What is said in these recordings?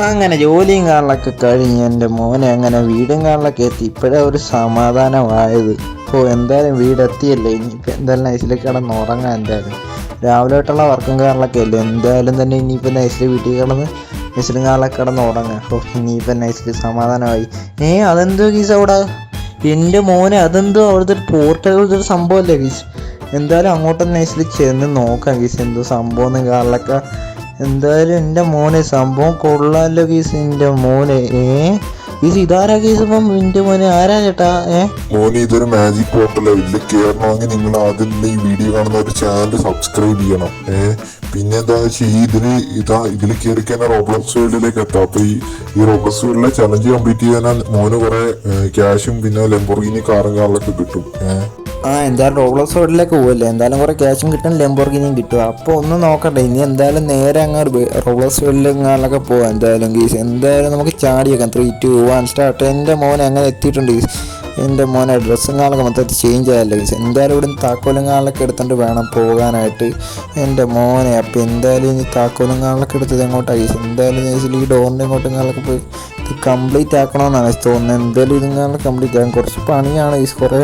അങ്ങനെ ജോലിയും കാറിലൊക്കെ കഴിഞ്ഞ് എൻ്റെ മോനെ അങ്ങനെ വീടും കാറിലൊക്കെ എത്തി. ഇപ്പോഴാണ് ഒരു സമാധാനമായത്. എന്തായാലും വീടെത്തിയല്ലേ, ഇനിയിപ്പോൾ എന്തായാലും നൈസിൽ കിടന്നുറങ്ങാം. എന്തായാലും രാവിലെ തൊട്ടുള്ള വർക്കും കാറിലൊക്കെ അല്ലേ, എന്തായാലും തന്നെ ഇനിയിപ്പോൾ നൈസിൽ വീട്ടിൽ കിടന്ന് നൈസിലും കാറിലൊക്കെ കിടന്നുറങ്ങാം. ഇനിയിപ്പോൾ നൈസിൽ സമാധാനമായി. അതെന്തോ ഗീസ് അവിടെ എൻ്റെ മോനെ, അതെന്തോ അവിടുത്തെ ഒരു പോർട്ടൽ ഒരു സംഭവമല്ലേ ഗീസ്? എന്തായാലും അങ്ങോട്ടൊന്ന് നൈസിൽ ചെന്ന് നോക്കാം ഗീസ്, എന്തോ സംഭവം കാറിലൊക്കെ. എന്തായാലും എൻ്റെ മോനെ സംഭവം കൊള്ളാമല്ലോ ഗീസ്. എൻ്റെ മോനെ ഗീസ് ഇതാരാ ഗീസ്? ഇപ്പം എൻ്റെ മോനെ ആരാ ചേട്ടാ? മോനെ ഇതൊരു മാജിക് പോർട്ടലോ. ഇതിൽ കയറണമെങ്കിൽ നിങ്ങൾ ആദ്യം ഈ വീഡിയോ കാണുന്ന ഒരു ചാനൽ സബ്സ്ക്രൈബ് ചെയ്യണം. പിന്നെ എന്താ വെച്ചാൽ ഇതിൽ കയറിക്കാൻ റോബ്ലോക്സ് വേൾഡിലേക്ക് എത്താം. അപ്പൊ ഈ റോബ്ലോക്സ് വേൾഡിലെ ചലഞ്ച് കംപ്ലീറ്റ് ചെയ്യാൻ മോന് കുറെ ക്യാഷും പിന്നെ ലെംബോർഗിനി കാറും കാറിലൊക്കെ കിട്ടും. എന്തായാലും റോബ്ലോക്സ് വേൾഡിലേക്ക് പോകല്ലേ, എന്തായാലും കുറേ ക്യാഷും കിട്ടും ലെംബോർഗിനിയും കിട്ടും. അപ്പോൾ ഒന്ന് നോക്കട്ടെ, ഇനി എന്തായാലും നേരെ അങ്ങോട്ട് റോബ്ലോക്സ് വേൾഡിലേക്കാളൊക്കെ പോകാം. എന്തായാലും ഗീസ് എന്തായാലും നമുക്ക് ചാടി വെക്കാം. 3, 2, 1 സ്റ്റാർട്ട്. എൻ്റെ മോനെ അങ്ങനെ എത്തിയിട്ടുണ്ട് ഗീസ്. എൻ്റെ മോനെ ഡ്രസ്സും കാലൊക്കെ മൊത്തത്തിൽ ചേഞ്ച് ആയല്ലോ ഗീസ്. എന്തായാലും ഇവിടുന്ന് താക്കോലും കാലൊക്കെ എടുത്തിട്ട് വേണം പോകാനായിട്ട് എൻ്റെ മോനെ. അപ്പോൾ എന്തായാലും ഇനി താക്കോലും കാലൊക്കെ എടുത്തത് എങ്ങോട്ടാണ് ഗീസ്? എന്തായാലും ഈ ഡോറിൻ്റെ ഇങ്ങോട്ടും കാലൊക്കെ പോയി ഇത് കംപ്ലീറ്റ് ആക്കണമെന്നാണ് തോന്നുന്നത്. എന്തായാലും ഇതും കംപ്ലീറ്റ് ആകും. കുറച്ച് പണിയാണ് ഗീസ്. കുറേ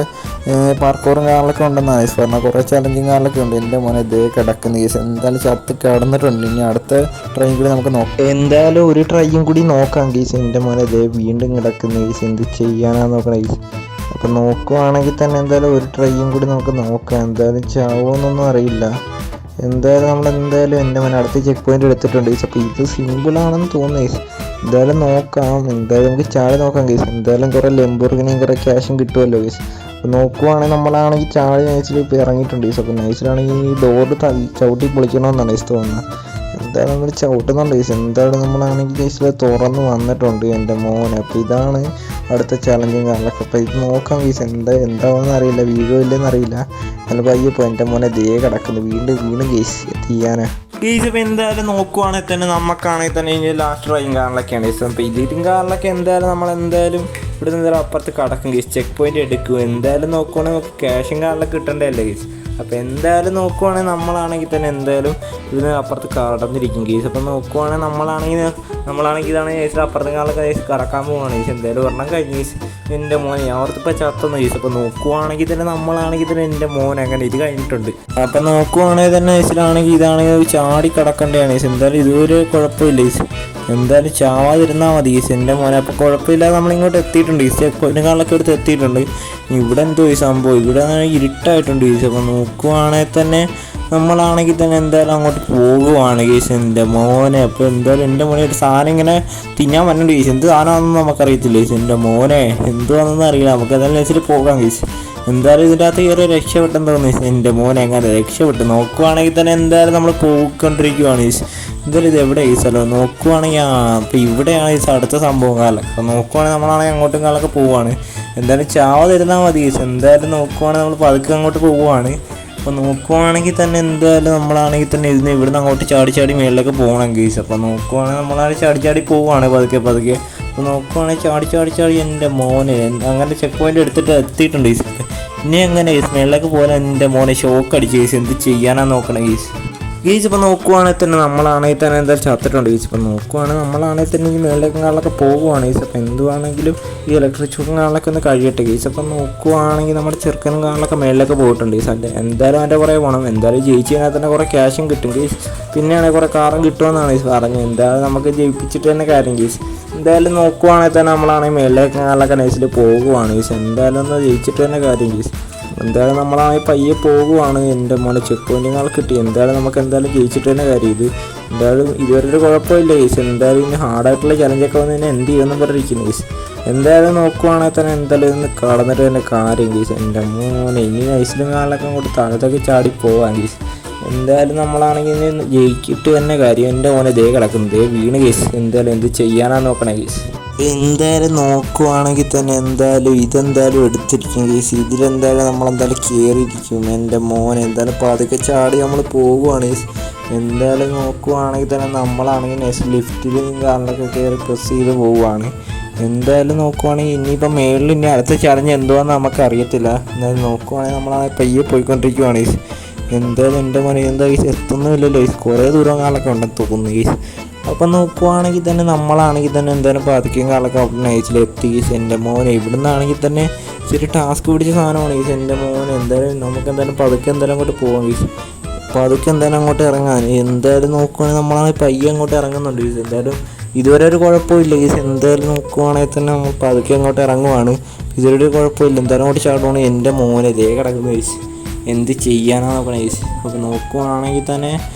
പാർക്കോറും കാറിലൊക്കെ ഉണ്ടെന്നാണ് ഗീസ് പറഞ്ഞാൽ. കുറേ ചലഞ്ചിങ് കാറിലൊക്കെ ഉണ്ട്. എൻ്റെ മോനെ ഇതേ കിടക്കുന്ന ഗീസ്. എന്തായാലും ചത്ത് കിടന്നിട്ടുണ്ട്. ഇനി അടുത്ത ട്രൈ കൂടി നമുക്ക് നോക്കാം. എന്തായാലും ഒരു ട്രൈയും കൂടി നോക്കാം ഗീസ്. എൻ്റെ മോനെ ഇതേ വീണ്ടും കിടക്കുന്ന ഗീസ്. എന്ത് ചെയ്യാനാണ് നോക്കണം ഗീസ്. അപ്പം നോക്കുവാണെങ്കിൽ തന്നെ എന്തായാലും ഒരു ട്രൈയും കൂടി നമുക്ക് നോക്കാം. എന്തായാലും ചാവുമെന്നൊന്നും അറിയില്ല. എന്തായാലും എൻ്റെ മോനെ അടുത്ത ചെക്ക് പോയിന്റ് എടുത്തിട്ടുണ്ട് ഗീസ്. അപ്പോൾ ഇത് സിമ്പിളാണെന്ന് തോന്നുന്നു ഗീസ്. എന്തായാലും നോക്കാം. എന്തായാലും നമുക്ക് ചാടി നോക്കാം ഗീസ്. എന്തായാലും കുറേ ലെംബോർഗിനിയും കുറേ ക്യാഷും കിട്ടുമല്ലോ ഗീസ്. അപ്പോൾ നോക്കുവാണെങ്കിൽ നമ്മളാണെങ്കിൽ ചാടി നൈസിൽ ഇപ്പോൾ ഇറങ്ങിയിട്ടുണ്ട് ഗീസ്. അപ്പോൾ നൈസിലാണെങ്കിൽ ഈ ഡോറ് ചവിട്ടി പൊളിക്കണമെന്നാണ് ഗീസ് തോന്നുന്നത്. എന്തായാലും നമ്മൾ ചവിട്ടുന്നുണ്ട് ഗീസ്. എന്തായാലും നമ്മളാണെങ്കിൽ ഗീസിൽ തുറന്ന് വന്നിട്ടുണ്ട് എൻ്റെ മോനെ. അപ്പോൾ ഇതാണ് അടുത്ത ചലഞ്ചിങ് കാറിലൊക്കെ. അപ്പോൾ ഇത് നോക്കാം ഗീസ്. എന്താണെന്ന് അറിയില്ല, വീഴോ ഇല്ലെന്ന് അറിയില്ല. നല്ല പയ്യപ്പോൾ എൻ്റെ മോനെ ദേ കിടക്കുന്നു. വീണ്ടും ഗീസ് ചെയ്യാനാ ഗീസ്. ഇപ്പോൾ എന്തായാലും നോക്കുവാണെങ്കിൽ തന്നെ നമുക്കാണെങ്കിൽ തന്നെ ഇനി ലാസ്റ്റ് ഡ്രൈവിങ് കാറിലൊക്കെയാണ് ഗീസ്. അപ്പോൾ ഇതിലും കാറിലൊക്കെ എന്തായാലും നമ്മളെന്തായാലും ഇവിടെ നിന്ന് അപ്പുറത്ത് കിടക്കും ഗീസ്. ചെക്ക് പോയിന്റ് എടുക്കും. എന്തായാലും നോക്കുവാണെങ്കിൽ നമുക്ക് ക്യാഷും കാറിലൊക്കെ കിട്ടേണ്ടതല്ലേ ഗീസ്. അപ്പോൾ എന്തായാലും നോക്കുവാണെങ്കിൽ നമ്മളാണെങ്കിൽ തന്നെ എന്തായാലും ഇതിന് അപ്പുറത്ത് കടന്നിരിക്കും ഗീസ്. അപ്പോൾ നോക്കുവാണെങ്കിൽ നമ്മളാണെങ്കിൽ ഇതാണ് ഗീസ് അപ്പുറത്തെ കാലൊക്കെ ഗീസ് കടക്കാൻ പോവുകയാണ് ഗീസ്. എന്തായാലും ഒരെണ്ണം കഴിഞ്ഞ് ഗീസ്. എൻ്റെ മോനെ അവർത്തിപ്പോൾ ചത്തൊന്ന് ഗീസ്. അപ്പോൾ നോക്കുവാണെങ്കിൽ തന്നെ നമ്മളാണെങ്കിൽ തന്നെ എൻ്റെ മോനെ അങ്ങനെ ഇത് കഴിഞ്ഞിട്ടുണ്ട്. അപ്പം നോക്കുവാണെങ്കിൽ തന്നെ ഗീസിലാണെങ്കിൽ ഇതാണെങ്കിൽ ചാടി കിടക്കേണ്ടതാണ് ഗീസ്. എന്തായാലും ഇതൊരു കുഴപ്പമില്ല ഗീസ്. എന്തായാലും ചാവാതിരുന്നാൽ മതി ഗീസ് എൻ്റെ മോനെ. അപ്പോൾ കുഴപ്പമില്ലാതെ നമ്മളിങ്ങോട്ട് എത്തിയിട്ടുണ്ട് ഗീസ്. ചെക്കോയിനേക്കാളൊക്കെ എടുത്ത് എത്തിയിട്ടുണ്ട്. ഇവിടെ എന്തോ ഈ സംഭവം ഇവിടെ ഇരുട്ടായിട്ടുണ്ട് ഗീസ്. അപ്പോൾ നോക്കുവാണെങ്കിൽ തന്നെ നമ്മളാണെങ്കിൽ തന്നെ എന്തായാലും അങ്ങോട്ട് പോകുവാണ് ഗീസ് എൻ്റെ മോനെ. അപ്പോൾ എന്തായാലും എൻ്റെ മോനെ ഒരു സാധനം ഇങ്ങനെ തിന്നാൻ പറ്റുന്നുണ്ട് ഗീസ്. എന്ത് സാധനമാണെന്ന് നമുക്കറിയത്തില്ല ഗീസ്. എൻ്റെ മോനെ എന്തുവാണെന്ന് അറിയില്ല. നമുക്ക് എന്തായാലും നൈസിൽ പോകാം ഗീസ്. എന്തായാലും ഇതിൻ്റെ അകത്ത് കയറി രക്ഷപ്പെട്ടെന്ന് തോന്നുന്നു എൻ്റെ മോനെ. എങ്ങനെ രക്ഷപ്പെട്ടു നോക്കുവാണെങ്കിൽ തന്നെ എന്തായാലും നമ്മൾ പോയിക്കൊണ്ടിരിക്കുവാണ് ഗീസ്. എന്തായാലും ഇത് എവിടെ ഈ സ്ഥലം നോക്കുവാണെങ്കിൽ അപ്പോൾ ഇവിടെയാണ് ഈ അടുത്ത സംഭവം കാലം. അപ്പോൾ നോക്കുവാണെങ്കിൽ നമ്മളാണെങ്കിൽ അങ്ങോട്ടും കാലൊക്കെ പോവുകയാണ്. എന്തായാലും ചാവാതിരുന്നാൽ മതി ഗീസ്. എന്തായാലും നോക്കുവാണെങ്കിൽ നമ്മൾ പതുക്കെ അങ്ങോട്ട് പോവുകയാണ്. അപ്പോൾ നോക്കുവാണെങ്കിൽ തന്നെ എന്തായാലും നമ്മളാണെങ്കിൽ തന്നെ ഇവിടുന്ന് അങ്ങോട്ട് ചാടി മേളിലേക്ക് പോകണം ഗീസ്. അപ്പോൾ നോക്കുവാണെങ്കിൽ നമ്മളാണെങ്കിൽ ചാടി പോവുകയാണ് പതുക്കെ. അപ്പോൾ നോക്കുവാണെങ്കിൽ ചാടി എൻ്റെ മോനെ അങ്ങനെ ചെക്ക് പോയിന്റ് എടുത്തിട്ട് എത്തിയിട്ടുണ്ട് ഗീസ്. ഇനി എങ്ങനെ ഗീസ് മേളിലേക്ക് പോകാൻ എൻ്റെ മോനെ ഷോക്ക് അടിച്ച് ഗീസ്. എന്ത് ചെയ്യാനാണ് നോക്കണം ഗീസ്. ഇപ്പോൾ നോക്കുവാണെങ്കിൽ തന്നെ നമ്മളാണെങ്കിൽ തന്നെ എന്തായാലും ചത്തിട്ടുണ്ട് ഗീസ്. ഇപ്പോൾ നോക്കുവാണെങ്കിൽ നമ്മളാണെങ്കിൽ തന്നെ ഈ മേളിലേക്കും കാളിലൊക്കെ പോകുവാണ് ഗീസ്. അപ്പോൾ എന്തുവാണെങ്കിലും ഈ ഇലക്ട്രിക് ഷോക്കും കാളിലൊക്കെ ഒന്ന് കഴിയട്ടെ ഗീസ്. അപ്പോൾ നോക്കുവാണെങ്കിൽ നമ്മുടെ ചെറുക്കനും കാളിലൊക്കെ മേളിലൊക്കെ പോയിട്ടുണ്ട് ഗീസ്. എന്തായാലും അതിൻ്റെ കുറേ പോകണം. എന്തായാലും ജയിച്ച് കഴിഞ്ഞാൽ തന്നെ കുറേ ക്യാഷും കിട്ടും ഗീസ്. പിന്നെയാണെങ്കിൽ കുറേ കാറും കിട്ടുമെന്നാണ് ഗീസ് പറഞ്ഞത്. എന്തായാലും നമുക്ക് ജയിപ്പിച്ചിട്ട് തന്നെ കാര്യം ഗീസ്. എന്തായാലും നോക്കുവാണെങ്കിൽ തന്നെ നമ്മളാണെങ്കിൽ മേളിലേക്ക് കാളിലൊക്കെ നൈസിൽ പോകുവാണ് ഗീസ്. എന്തായാലും ഒന്ന് ജയിച്ചിട്ട് തന്നെ കാര്യം ഗീസ്. എന്തായാലും നമ്മളാണെങ്കിൽ പയ്യെ പോകുവാണ്. എൻ്റെ മോനെ ചെക്ക് പോയിന്റുകൾ കിട്ടി. എന്തായാലും നമുക്ക് എന്തായാലും ജയിച്ചിട്ട് തന്നെ കാര്യം. ഇത് എന്തായാലും ഇതുവരെ ഒരു കുഴപ്പമില്ല ഗീസ്. എന്തായാലും ഇനി ഹാർഡായിട്ടുള്ള ചലഞ്ചൊക്കെ വന്ന് തന്നെ എന്ത് ചെയ്യുമെന്ന് പറഞ്ഞിരിക്കുന്നു ഗീസ്. എന്തായാലും നോക്കുവാണെങ്കിൽ തന്നെ എന്തായാലും ഇന്ന് കടന്നിട്ട് തന്നെ കാര്യം ഗീസ്. എൻ്റെ മോനെ ഇനി നൈസിലും കാലിലൊക്കെ അങ്ങോട്ട് താഴത്തൊക്കെ ചാടി പോവാം ഗീസ്. എന്തായാലും നമ്മളാണെങ്കിൽ ഇനി ജയിച്ചിട്ട് തന്നെ കാര്യം. എൻ്റെ മോനെ ദേ കിടക്കുന്നത് വീണ് ഗീസ്. എന്തായാലും എന്ത് ചെയ്യാനാണ് നോക്കണേ ഗീസ്. എന്തായാലും നോക്കുവാണെങ്കിൽ തന്നെ ഇതെന്തായാലും എടുത്തിരിക്കും ഗീസ്. ഇതിലെന്തായാലും നമ്മളെന്തായാലും കയറിയിരിക്കും എൻ്റെ മോനെ. എന്തായാലും പതുക്കെ ചാടി നമ്മൾ പോകുവാണ് ഗീസ്. എന്തായാലും നോക്കുവാണെങ്കിൽ തന്നെ നമ്മളാണെങ്കിൽ നെക്സ്റ്റ് ലിഫ്റ്റിലും കാറിലൊക്കെ കയറി പ്രസ് ചെയ്ത് പോവുകയാണ്. എന്തായാലും നോക്കുവാണെങ്കിൽ ഇനിയിപ്പോൾ മേളിൽ ഇനി അടുത്ത ചലഞ്ച് എന്തുവാന്ന് നമുക്ക് അറിയത്തില്ല. എന്തായാലും നോക്കുവാണെങ്കിൽ നമ്മളാണെങ്കിൽ പയ്യെ പോയിക്കൊണ്ടിരിക്കുവാണ് ഗീസ്. എന്തായാലും എൻ്റെ മോനെ എന്താ ഗീസ് എത്തുന്നുമില്ലല്ലോ ഗീസ്. കുറേ ദൂരം കാലൊക്കെ ഉണ്ടെന്ന് തോന്നുന്നു ഗീസ്. അപ്പം നോക്കുവാണെങ്കിൽ തന്നെ നമ്മളാണെങ്കിൽ തന്നെ എന്തായാലും പതുക്കെയും കാലൊക്കെ അവിടെ നൈസിലെത്തി. എൻ്റെ മോനെ ഇവിടെ നിന്നാണെങ്കിൽ തന്നെ ഇച്ചിരി ടാസ്ക് പിടിച്ച സാധനമാണ് ഈ എൻ്റെ മോനെ. എന്തായാലും നമുക്ക് എന്തായാലും പതുക്കെ എന്തായാലും അങ്ങോട്ട് പോകാം ഗീസ്. പതുക്കെ എന്തായാലും അങ്ങോട്ട് ഇറങ്ങാൻ എന്തായാലും നോക്കുവാണെങ്കിൽ നമ്മളാണെങ്കിൽ പയ്യെ അങ്ങോട്ട് ഇറങ്ങുന്നുണ്ട് ഗീസ്. എന്തായാലും ഇതുവരെ ഒരു കുഴപ്പമില്ല ഗീസ്. എന്തായാലും നോക്കുവാണെങ്കിൽ തന്നെ നമ്മൾ പതുക്കെ അങ്ങോട്ട് ഇറങ്ങുവാണ്. ഇതുവരെ ഒരു കുഴപ്പമില്ല. എന്തായാലും അങ്ങോട്ട് ചാടുവാണ്. എൻ്റെ മോനെ ദേ കിടക്കുന്നു ഗീസ്. എന്ത് ചെയ്യാനാണ് നോക്കണേ ഗീസ്. അപ്പോൾ നോക്കുവാണെങ്കിൽ തന്നെ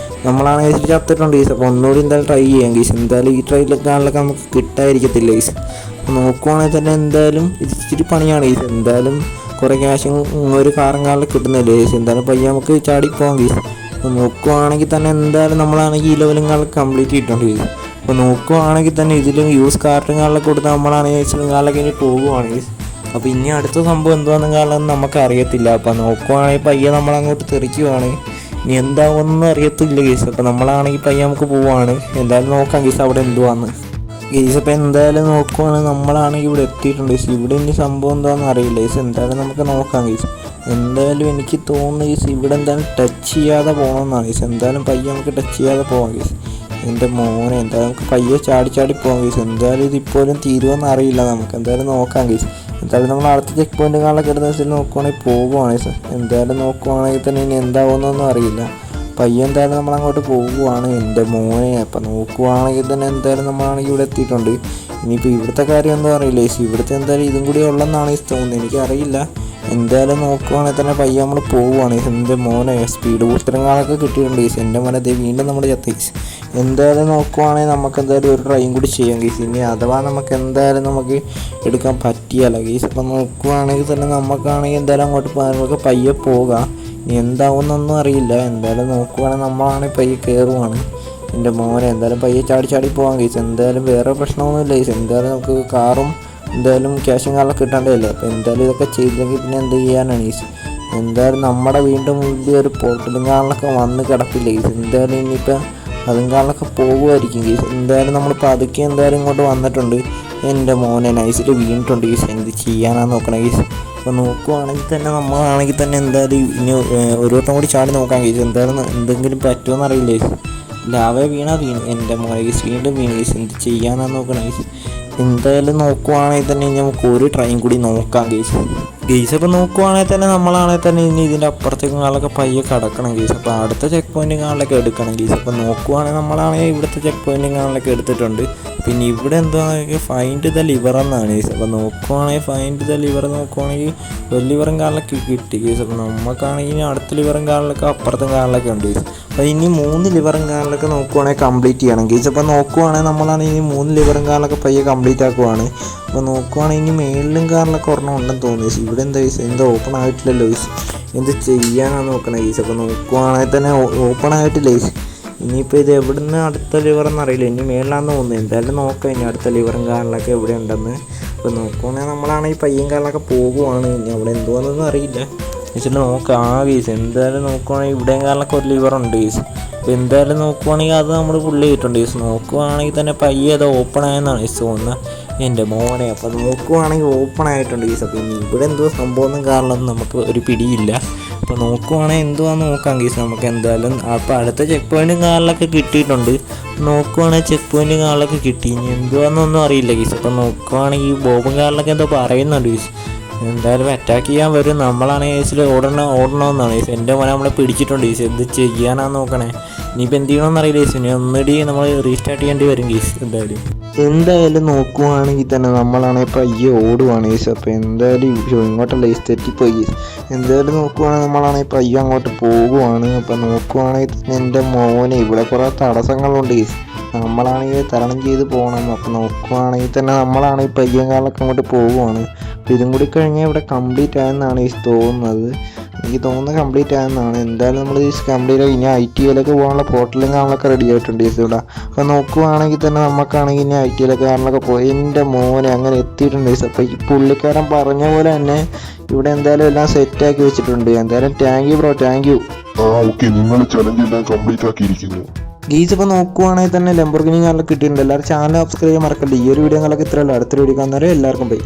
നമ്മളാണെങ്കിൽ ചത്തിട്ടുണ്ട് ഗീസ്. അപ്പോൾ ഒന്നുകൂടി എന്തായാലും ട്രൈ ചെയ്യാം ഗീസ്. എന്തായാലും ഈ ട്രൈയിലൊക്കെ നമുക്ക് കിട്ടാതിരിക്കത്തില്ല ഗീസ്. അപ്പോൾ നോക്കുവാണെങ്കിൽ തന്നെ എന്തായാലും ഇത് ഇച്ചിരി പണിയാണ് ഗീസ്. എന്തായാലും കുറേ ക്യാഷും ഒരു കാറും കാറിൽ കിട്ടുന്നില്ല ഗീസ്. എന്തായാലും പയ്യെ നമുക്ക് ചാടിപ്പോകാം ഗീസ്. അപ്പോൾ നോക്കുവാണെങ്കിൽ തന്നെ എന്തായാലും നമ്മളാണെങ്കിൽ ഈ ലെവലും കാറിൽ കംപ്ലീറ്റ് ചെയ്തിട്ടുണ്ട് ഗീസ്. അപ്പോൾ നോക്കുവാണെങ്കിൽ തന്നെ ഇതിലും യൂസ് കാർട്ടും കാറിലൊക്കെ കൊടുത്ത് നമ്മളാണെങ്കിൽ കാറിലൊക്കെ ഇനി പോകുവാണ് ഗീസ്. അപ്പോൾ ഇനി അടുത്ത സംഭവം എന്തുവാണെന്ന് കാരണം നമുക്ക് അറിയത്തില്ല. അപ്പോൾ നോക്കുവാണെങ്കിൽ പയ്യെ നമ്മളങ്ങോട്ട് തെറിക്കുവാണ്. ഇനി എന്താവുമെന്നൊന്നും അറിയത്തില്ല ഗീസ്. അപ്പോൾ നമ്മളാണെങ്കിൽ പയ്യെ നമുക്ക് പോവാണ്. എന്തായാലും നോക്കാം ഗീസ് അവിടെ എന്തുവാന്ന് ഗീസ്. അപ്പോൾ എന്തായാലും നോക്കുവാണെങ്കിൽ നമ്മളാണെങ്കിൽ ഇവിടെ എത്തിയിട്ടുണ്ട് ഗീസ്. ഇവിടെ ഇനി സംഭവം എന്താണെന്ന് അറിയില്ല ഗീസ്. എന്തായാലും നമുക്ക് നോക്കാം ഗീസ്. എന്തായാലും എനിക്ക് തോന്നുന്നു ഗീസ് ഇവിടെ എന്തായാലും ടച്ച് ചെയ്യാതെ പോകണമെന്നാണ് ഗീസ്. എന്തായാലും പയ്യെ നമുക്ക് ടച്ച് ചെയ്യാതെ പോകാം ഗീസ്. എൻ്റെ മോനെ എന്തായാലും നമുക്ക് പയ്യെ ചാടി പോകാം ഗീസ്. എന്തായാലും ഇതിപ്പോഴും തീരുമെന്ന് അറിയില്ല. നമുക്ക് എന്തായാലും നോക്കാം ഗീസ്. എന്തായാലും നമ്മൾ അടുത്ത ചെക്ക് പോയിന്റുകളിലൊക്കെ ഇടുന്ന വെച്ചാൽ നോക്കുവാണെങ്കിൽ പോകുവാണെങ്കിൽ എന്തായാലും നോക്കുവാണെങ്കിൽ തന്നെ ഇനി എന്താവുമെന്നൊന്നും അറിയില്ല. പയ്യെ എന്തായാലും നമ്മളങ്ങോട്ട് പോകുവാണ്. എൻ്റെ മോനെ അപ്പം നോക്കുവാണെങ്കിൽ തന്നെ എന്തായാലും നമ്മളാണെങ്കിൽ ഇവിടെ എത്തിയിട്ടുണ്ട്. ഇനിയിപ്പോൾ ഇവിടുത്തെ കാര്യം എന്താ അറിയില്ല ഗീസ്. ഇവിടുത്തെ എന്തായാലും ഇതും കൂടി ഉള്ളതെന്നാണ് തോന്നുന്നത്. എനിക്കറിയില്ല. എന്തായാലും നോക്കുവാണെങ്കിൽ തന്നെ പയ്യെ നമ്മൾ പോവുകയാണ്. എൻ്റെ മോനെ സ്പീഡ് ബൂസ്റ്ററുകളൊക്കെ കിട്ടിയിട്ടുണ്ട് ഗീസ്. എൻ്റെ മോനെ ദേ വീണ്ടും നമ്മൾ ചത്തി ഗീസ്. എന്തായാലും നോക്കുവാണെങ്കിൽ നമുക്ക് എന്തായാലും ഒരു ട്രൈയും കൂടി ചെയ്യാം ഗീസ്. ഇനി അഥവാ നമുക്ക് എന്തായാലും നമുക്ക് എടുക്കാൻ പറ്റിയല്ല ഗീസ്. അപ്പം നോക്കുവാണെങ്കിൽ തന്നെ നമുക്കാണെങ്കിൽ എന്തായാലും അങ്ങോട്ട് നമുക്ക് പയ്യെ പോകാം. ഇനി എന്താവുമെന്നൊന്നും അറിയില്ല. എന്തായാലും നോക്കുവാണെങ്കിൽ നമ്മളാണെങ്കിൽ പയ്യെ കയറുവാണ്. എൻ്റെ മോനെ എന്തായാലും പയ്യെ ചാടി പോകാം ഗീസ്. എന്തായാലും വേറെ പ്രശ്നമൊന്നുമില്ല ഗീസ്. എന്തായാലും നമുക്ക് കാറും എന്തായാലും ക്യാഷും കാലൊക്കെ കിട്ടാണ്ടല്ലേ. അപ്പോൾ എന്തായാലും ഇതൊക്കെ ചെയ്തില്ലെങ്കിൽ പിന്നെ എന്ത് ചെയ്യാനാണ് ഗീസ്. എന്തായാലും നമ്മുടെ വീണ്ടും വലിയൊരു പോർട്ടലും കാറിലൊക്കെ വന്ന് കിടപ്പില്ല ഗീസ്. എന്തായാലും ഇനിയിപ്പോൾ അതും കാറിലൊക്കെ പോകുമായിരിക്കും ഗീസ്. എന്തായാലും നമ്മൾ പതുക്കെ എന്തായാലും ഇങ്ങോട്ട് വന്നിട്ടുണ്ട്. എൻ്റെ മോനെ നൈസിൽ വീണിട്ടുണ്ട് ഗീസ്. എന്ത് ചെയ്യാനാണ് നോക്കണേ ഗീസ്. അപ്പോൾ നോക്കുവാണെങ്കിൽ തന്നെ നമ്മളാണെങ്കിൽ തന്നെ എന്തായാലും ഇനി ഒരു വട്ടം കൂടി ചാടി നോക്കാം ഗീസ്. എന്തായാലും എന്തെങ്കിലും പറ്റുമോ അറിയില്ല ഗീസ്. ലാവേ വീണു എൻ്റെ മോനെ ഗീസ്. വീണ്ടും വീണ് ഗീസ്. എന്ത് ചെയ്യാനാണ് നോക്കണേ ഗീസ്. എന്തായാലും നോക്കുവാണെങ്കിൽ തന്നെ ഇനി നമുക്ക് ഒരു ട്രൈയും കൂടി നോക്കാം ഗീസ്. അപ്പോൾ നോക്കുവാണെങ്കിൽ തന്നെ നമ്മളാണെങ്കിൽ തന്നെ ഇനി ഇതിൻ്റെ അപ്പുറത്തേക്ക് കാലൊക്കെ പയ്യെ കിടക്കണം ഗീസ്. അപ്പോൾ അടുത്ത ചെക്ക് പോയിൻറ്റും കാലിലൊക്കെ എടുക്കണം ഗീസ്. അപ്പോൾ നോക്കുവാണെങ്കിൽ നമ്മളാണെങ്കിൽ ഇവിടുത്തെ ചെക്ക് പോയിൻറ്റും കാലിലൊക്കെ എടുത്തിട്ടുണ്ട്. പിന്നെ ഇവിടെ എന്താണെങ്കിൽ ഫൈൻഡ് ദ ലിവർ എന്നാണ് ഗീസ്. അപ്പോൾ നോക്കുവാണെങ്കിൽ ഫൈൻഡ് ദ ലിവർ നോക്കുവാണെങ്കിൽ ഒരു ലിവറും കാലിലൊക്കെ കിട്ടി ഗീസ്. അപ്പോൾ നമുക്കാണെങ്കിൽ ഇനി അടുത്ത ലിവറും കാലിലൊക്കെ അപ്പുറത്തും കാലിലൊക്കെ ഉണ്ട് ഗീസ്. അപ്പോൾ ഇനി 3 ലിവറും കാലിലൊക്കെ നോക്കുവാണെങ്കിൽ കംപ്ലീറ്റ് ചെയ്യണം ഗീസ്. അപ്പോൾ നോക്കുവാണെങ്കിൽ നമ്മളാണെങ്കിൽ ഇനി 3 ലിവറും കാലിലൊക്കെ പയ്യെ കംപ്ലീറ്റ് ആക്കുവാണ്. അപ്പോൾ നോക്കുവാണെങ്കിൽ ഇനി മേളിലും കാറിലൊക്കെ ഒരെണ്ണം ഉണ്ടെന്ന് തോന്നി ഗീസ്. ഇവിടെ എന്താ ഗീസ് എന്താ ഓപ്പൺ ആയിട്ടില്ലല്ലോ ഗീസ്. എന്ത് ചെയ്യാനാണ് നോക്കണേ ഗീസ്. അപ്പോൾ നോക്കുവാണെങ്കിൽ തന്നെ ഓപ്പൺ ആയിട്ടില്ല ഗീസ്. ഇനിയിപ്പോൾ ഇത് എവിടെ നിന്ന് അടുത്ത ലിവറെന്ന് അറിയില്ല. ഇനി മേളിലാണെന്ന് തോന്നുന്നു. എന്തായാലും നോക്കാം ഇനി അടുത്ത ലിവറും കാറിലൊക്കെ എവിടെ ഉണ്ടെന്ന്. അപ്പോൾ നോക്കുവാണെങ്കിൽ നമ്മളാണെങ്കിൽ പയ്യൻ കാറിലൊക്കെ പോകുവാണ്. ഇനി അവിടെ എന്തുവാണെന്നൊന്നും അറിയില്ല വെച്ചിട്ട് നോക്കാം ഗീസ്. എന്തായാലും നോക്കുവാണെങ്കിൽ ഇവിടെയും കാറിലൊക്കെ ഒരു ലിവറുണ്ട് ഗീസ്. അപ്പോൾ എന്തായാലും നോക്കുവാണെങ്കിൽ അത് നമ്മൾ ഫുള്ള് ചെയ്തിട്ടുണ്ട് ഗീസ്. നോക്കുവാണെങ്കിൽ തന്നെ പയ്യെ അത് ഓപ്പൺ ആയെന്നാണ് ഗീസ് തോന്നുന്നത്. എൻ്റെ മോനെ അപ്പോൾ നോക്കുവാണെങ്കിൽ ഓപ്പൺ ആയിട്ടുണ്ട് ഗീസ്. അപ്പോൾ ഇനി ഇവിടെ എന്തോ സംഭവമൊന്നും കാറിലൊന്നും നമുക്ക് ഒരു പിടിയില്ല. അപ്പോൾ നോക്കുവാണെങ്കിൽ എന്തുവാന്ന് നോക്കാം ഗീസ്. നമുക്ക് എന്തായാലും അപ്പോൾ അടുത്ത ചെക്ക് പോയിൻറ്റും കാറിലൊക്കെ കിട്ടിയിട്ടുണ്ട്. നോക്കുവാണെങ്കിൽ ചെക്ക് പോയിൻറ്റും കാറിലൊക്കെ കിട്ടി. ഇനി എന്തുവാന്നൊന്നും അറിയില്ല ഗീസ്. അപ്പോൾ നോക്കുവാണെങ്കിൽ ഈ ബോബും കാറിലൊക്കെ എന്തോ പറയുന്നുണ്ട് ഗീസ്. എന്തായാലും അറ്റാക്ക് ചെയ്യാൻ വരും. നമ്മളാണെങ്കിൽ ഗീസിൽ ഓടണമെന്നാണ് ഗീസ്. എൻ്റെ മോനെ നമ്മളെ പിടിച്ചിട്ടുണ്ട് ഗീസ്. എന്ത് ചെയ്യാനാന്ന് നോക്കണേ. ഇനിയിപ്പോൾ എന്ത് ചെയ്യണമെന്ന് അറിയില്ല ഗീസ്. ഇനി ഒന്നിടി നമ്മൾ റീസ്റ്റാർട്ട് ചെയ്യേണ്ടി വരും ഗീസ്. എന്തായാലും നോക്കുവാണെങ്കിൽ തന്നെ നമ്മളാണെങ്കിൽ പയ്യെ ഓടുവാണ് ഗീസ്. അപ്പോൾ എന്തായാലും ഇങ്ങോട്ടല്ല ഗീസ് തെറ്റിപ്പോയി ഗീസ്. എന്തായാലും നോക്കുവാണെങ്കിൽ നമ്മളാണെങ്കിൽ പയ്യെ അങ്ങോട്ട് പോകുവാണ്. അപ്പോൾ നോക്കുവാണെങ്കിൽ തന്നെ എൻ്റെ മോനെ ഇവിടെ കുറേ തടസ്സങ്ങളുണ്ട് ഗീസ്. നമ്മളാണെങ്കിൽ തരണം ചെയ്ത് പോകണം. അപ്പോൾ നോക്കുവാണെങ്കിൽ തന്നെ നമ്മളാണെങ്കിൽ പയ്യൻ കാലൊക്കെ അങ്ങോട്ട് പോകുവാണ്. അപ്പോൾ ഇതും കൂടി കഴിഞ്ഞാൽ ഇവിടെ കംപ്ലീറ്റ് ആയെന്നാണ് ഈ തോന്നുന്നത്. എനിക്ക് തോന്നുന്നത് കംപ്ലീറ്റ് ആയെന്നാണ്. എന്തായാലും നമ്മൾ ഈ കംപ്ലീറ്റ് ഇനി ITയിലൊക്കെ പോകാനുള്ള പോർട്ടലും കാറിലൊക്കെ റെഡി ആയിട്ടുണ്ട് ഇവിടെ. അപ്പോൾ നോക്കുവാണെങ്കിൽ തന്നെ നമുക്കാണെങ്കിൽ ഇനി ITയിലൊക്കെ കാറിലൊക്കെ പോയി എൻ്റെ മോനെ അങ്ങനെ എത്തിയിട്ടുണ്ട്. അപ്പോൾ ഈ പുള്ളിക്കാരൻ പറഞ്ഞ പോലെ തന്നെ ഇവിടെ എന്തായാലും എല്ലാം സെറ്റാക്കി വെച്ചിട്ടുണ്ട്. എന്തായാലും thank you bro, thank you. Okay, നിങ്ങൾ ചലഞ്ച് എല്ലാം കംപ്ലീറ്റ് ആക്കിയിരിക്കുന്നു ഗീസ്. ഇപ്പോൾ നോക്കുവാണെങ്കിൽ തന്നെ ലംബോർഗിനി കാറിലൊക്കെ കിട്ടിയിട്ടുണ്ട്. എല്ലാവരും ചാനൽ സബ്സ്ക്രൈബ് ചെയ്യാൻ മറക്കല്ലേ. ഈ ഒരു വീഡിയോ കാലൊക്കെ ഇത്രയല്ല. അടുത്തൊരു വീഡിയോ കാണുന്നവരെ എല്ലാവർക്കും ബൈ.